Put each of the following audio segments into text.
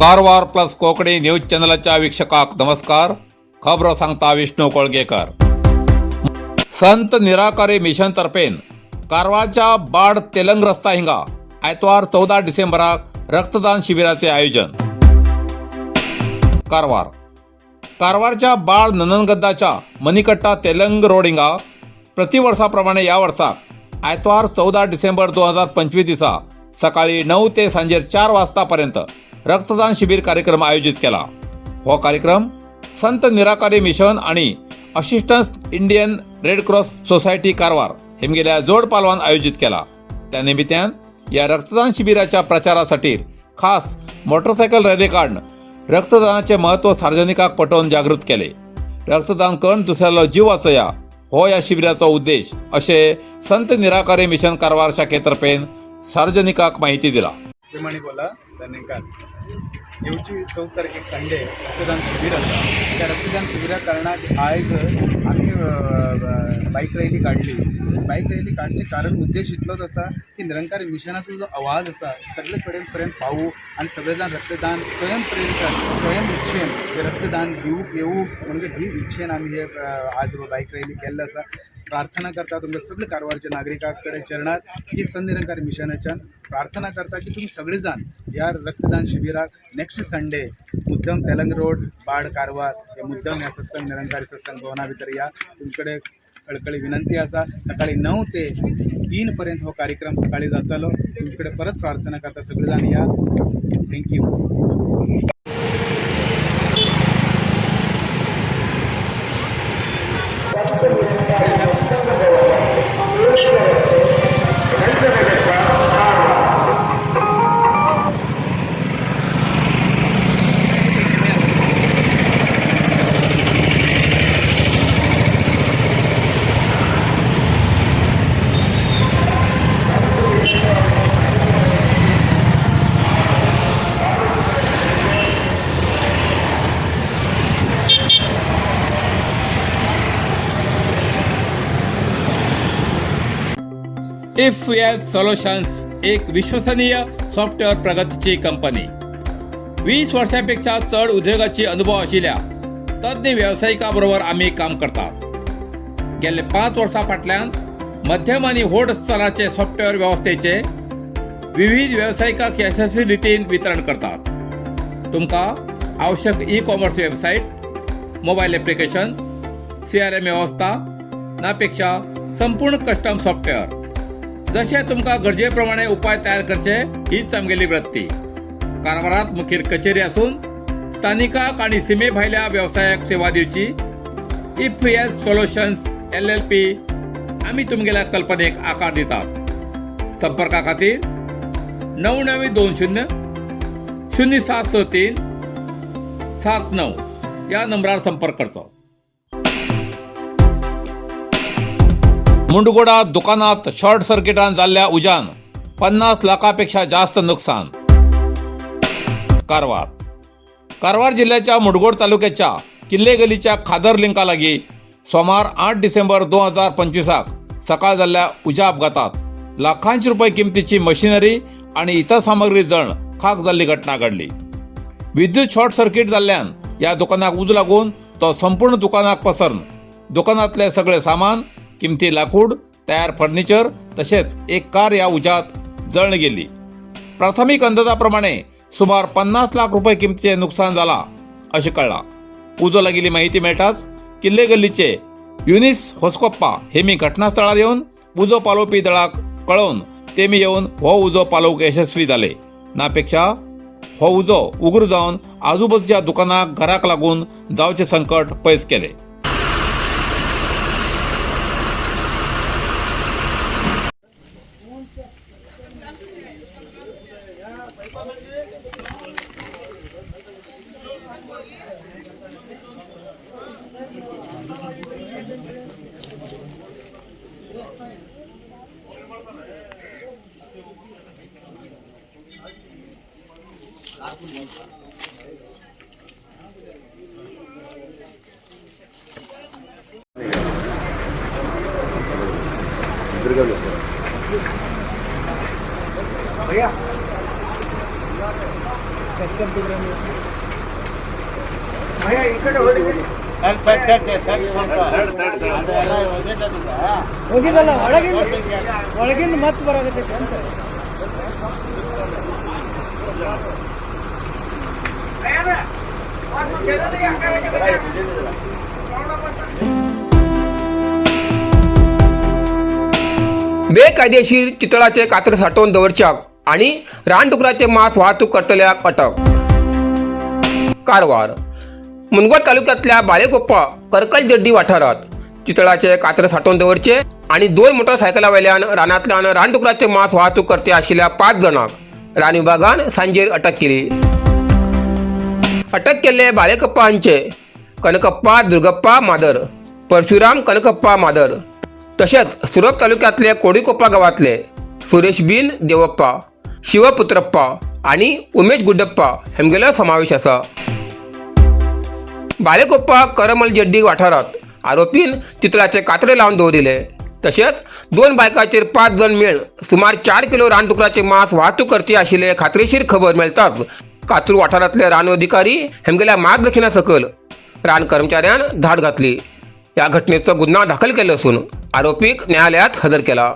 Karwar plus Konkani news चॅनलच्या वीक्षकाक नमस्कार. खबर सांगता विष्णू कोळगेकर. संत निराकारी मिशन तर्फेन कारवारच्या बाड तेलंग रस्ता हिंगा आयतवार 14 डिसेंबराक रक्तदान शिबिराचे आयोजन. कारवारच्या बाळ नननगद्दाच्या मणिकट्टा तेलंग रोड हिंगा प्रतिवर्षाप्रमाणे या वर्साक आयतवार 14 डिसेंबर 2025 दिसा सकाळी 9 ते सांजे 4 वाजतापर्यंत रक्तदान शिबिर कार्यक्रम आयोजित केला. हो कार्यक्रम संत निराकारी मिशन आणि assistance Indian Red Cross Society Karwar हेमगेल्या जोड पालवान आयोजित केला. त्या निमित्तान या रक्तदान शिबिराच्या प्रचारासाठी खास मोटरसायकल रॅली काढून रक्तदानाचे महत्त्व सार्वजनिकाक पटवून जागृत केले. रक्तदान करून दुसऱ्याला जीव वाचया हो या शिबिराचा उद्देश असे संत निराकारी मिशन कारवार शाखेतर्फे सार्वजनिकाक माहिती दिला. येवची 14 तारखेक संडे रक्तदान शिबिर आसा. त्या रक्तदान शिबिरा कारणाक आयज आमी बाईक रॅली काडली. बाईक रॅली काडचे कारण उद्देश इतलोच आसा की निरंकारी मिशनाचो जो आवाज आसा सगळे कडेन पर्यंत पावू आणि सगळे जाण रक्तदान स्वयं इच्छेन हे रक्तदान दिवूंक येवू म्हणजे ही इच्छेन आमी हे आज बाईक रॅली केल्ले आसा. प्रार्थना करता तुमच्या सगळे कारवारच्या नागरिकां कडेन चरणार की संत निरंकारी मिशनाच्यान प्रार्थना करता की तुम्ही सगळे जाण या रक्तदान शिबिराक नेक्स्ट संडे मुद्दम तेलंग रोड बाड कारवार हे मुद्दम या सत्संग निरंकारी सत्संग भवना भितर या. तुमचे कळकळी विनंती आसा. सकाळी 9 ते 3 पर्यंत हो कार्यक्रम सकाळी जातलो. तुमचे परत प्रार्थना करता सगळे जाण या. थँक्यू. इफ्यूएल सोल्युशन्स एक विश्वसनीय सॉफ्टवेअर प्रगतीची कंपनी. 20 वर्षांपेक्षा चढ उद्योगाची अनुभव आशिल्ल्या तज्ञ व्यावसायिकांबरोबर आम्ही काम करतात. गेले 5 वर्सां फाटल्यान मध्यम आणि व्हड स्तराचे सॉफ्टवेअर व्यवस्थेचे विविध व्यावसायिकांक यशस्वी रितीन वितरण करतात. तुमका आवश्यक ecommerce website, mobile application, CRM व्यवस्था नापेक्षा संपूर्ण कस्टम सॉफ्टवेअर जसे तुमका गरजेप्रमाणे उपाय तयार करचे हीच आमगेली वृत्ती. कारवारात मुखेल कचेरी असून स्थानिकाक आणि सीमे भायल्या व्यवसायाक सेवा दिवची इफ्यूएल सोल्युशन्स LLP आम्ही तुमगेल्या कल्पनेक आकार दितात. संपर्का खातीर 9920 0763 79 या नंबरार संपर्क करचो. मुंडगोडा दुकानात शॉर्ट सर्किटान जाल्ल्या उजान 50 लाखांपेक्षा जास्त नुकसान. कारवार जिल्ह्याच्या मुंडगोड तालुक्याच्या किल्ले गलीच्या खादर लिंका लागीं सोमार 8 डिसेंबर 2025 सकाळ जाल्ल्या उज्या अपघातात लाखांची रुपये किमतीची मशिनरी आणि इतर सामग्री जळून खाक जाल्ली घटना घडली. विद्युत शॉर्ट सर्किट जाल्ल्यान या दुकानाक उजो लागून तो संपूर्ण दुकानाक पसरून दुकानातले सगळे सामान, किमती लाकूड, तयार फर्निचर तसेच एक कार या उज्यात जळून गेली. प्राथमिक अंदाजाप्रमाणे सुमार 50 लाख रुपये किमतीचे नुकसान झाला असे कळला. उजो लागिल्ली माहिती मेळटाच किल्ले गल्लीचे युनिस होस्कोप्पा हेमी घटनास्थळार येवन उजो पालोवपी दळाक कळोवन तेमी येवन हो उजो पालोवंक यशस्वी जाले. नापेक्षा हो उजो उग्र जावन आजूबाजूच्या दुकानाक घराक लागून जावचे संकट पयस केले. भैया ಹೋಗಿದಲ್ಲ ಒಳಗಿಂದ ಮತ್ತೆ ಬರಾಕತ್ತೈತಿ ಅಂತ बेकायदेशीर चितळाचे कातर साठवून दवरच्याक आणि रानडुकराचे मांस वाहतूक करतल्याक अटक. कारवार मुनगोड तालुक्यातल्या बाळेकोप्पा करकलजड्डी वाठारात चितळाचे कातर साठवून दवरचे आणि 2 मोटरसायकलावेल्यान रानांतल्यान रानडुकराचे मांस वाहतूक करते आशिल्ल्या 5 जणांक रान विभागान सांजेर अटक केली. अटक केल्ले बाळेकप्पा हांचे कनकप्पा दुर्गप्पा मादर, परशुराम कनकप्पा मादर, तशेंच सुरत तालुक्यातले कोडीकोप्पा गावातले सुरेश बिन देवप्पा, शिवपुत्रप्पा आणि उमेश गुड्डप्पा हेमगेलो समावेश आसा. बाळेकोप्पा करमलजड्डी वाठारात आरोपीन चितळाचे कात्रे लावन दवरिले. तशेंच 2 बायकाचेर 5 जण मेळ सुमार 4 किलो रानडुकराचे मांस वाहतूक करते आशिल्ले खात्रीशीर खबर मेळताच कातूर वाठारांतले रान अधिकारी हेमगेल्या मार्गदर्शना सकल रान कर्मचाऱ्यान धाड घातली. या घटनेचो गुन्हा दाखल केलो असून आरोपीक न्यायालयात हजर केला.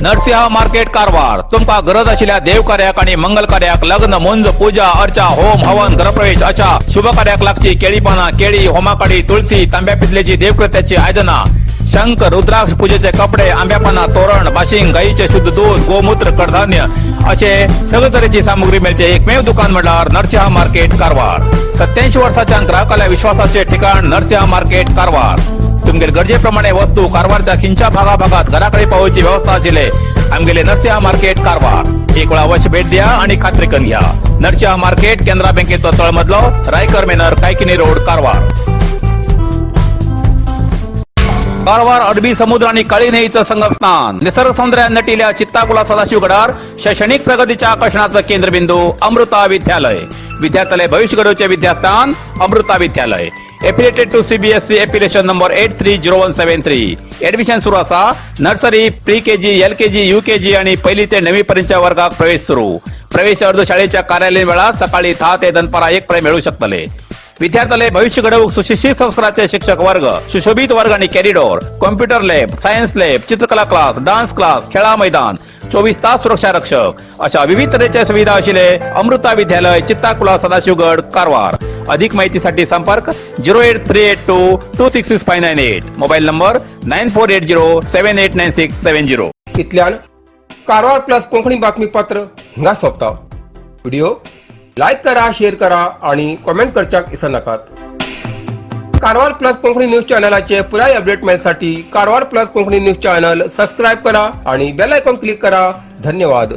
नरसिंह मार्केट कारवार. तुमका गरज आशिल्ल्या देव कार्याक आणि मंगल कार्याक, लग्न, मुंज, पूजा, अर्चा, होम, हवन, गृहप्रवेश अशा शुभ कार्याक लागची केळी पाना, केळी, होमाकडी, तुळशी, तांब्या पितलेची देवकृत्याची आयदना, शंख, रुद्राक्ष पूजेचे कपडे, आंब्या पाना, तोरण, बाशिंग, गाईचे शुद्ध दूध, गोमूत्र, कडधान्य असे सगळे तरेची सामुग्री मेळचे एकमेव दुकान म्हणल्यार नरसिंह मार्केट कारवार. 87 वर्षांच्या ग्राहकाला विश्वासाचे ठिकाण नरसिंह मार्केट कारवार. तुमगेर गरजेप्रमाणे वस्तू कारवारच्या खिंच्या भागाभागात घराकडे पावोवची व्यवस्था आशिल्ले आमगेले नरसिंह मार्केट कारवार. एक वेळा अवश्य भेट द्या आणि खात्री करून घ्या. नरसिंह मार्केट, केंद्रा बँकेचो तळमजलो, रायकर मेनर, कायकिनी रोड, कारवार. कारवार अरबी समुद्र आणि काळी नदीचं संगमस्थान, निसर्ग सौंदर्याने नटिल्या चित्ताकुला सदाशिवगडार शैक्षणिक प्रगतीच्या आकर्षणाचं केंद्रबिंदू अमृता विद्यालय. विद्यार्थ्यालय भविष्य घडवचे विद्यास्थान Amrita Vidyalaya. Affiliated to CBSE application number 830173. Admission सुरू असा. Nursery, pre KG, LKG, UKG आणि 1ली ते 9वी पर्यंतच्या वर्गात प्रवेश सुरू. प्रवेश अर्ज शाळेच्या कार्यालयीन वेळा सकाळी 10 ते दनपारा 1 पर्यंत मिळू शकतले. विद्यार्थ्यालय भविष्य घडवूक सुशिक्षित संस्काराचे शिक्षक वर्ग, सुशोभित वर्ग आणि corridor, computer lab, science lab, चित्रकला क्लास, डान्स क्लास, खेळा मैदान, 24 तास सुरक्षा रक्षक अशा विविध तऱ्हेच्या सुविधा आशिल्ले अमृता विद्यालय, चित्ताकुला, सदाशिवगड, कारवार. अधिक माहितीसाठी संपर्क 08382266598. Mobile number 9480789670. इतल्यान कारवार प्लस कोंकणी बातमीपत्र हिंगा सोंपता. व्हिडिओ लाईक करा, शेअर करा आणि कमेंट करच्याक विसरू नकात. कारवार प्लस कोंकणी न्यूज चॅनलाचे पुराय अपडेट मिळण्यासाठी Karwar plus Konkani news channel subscribe करा आणि बेल आयकॉन क्लिक करा. धन्यवाद.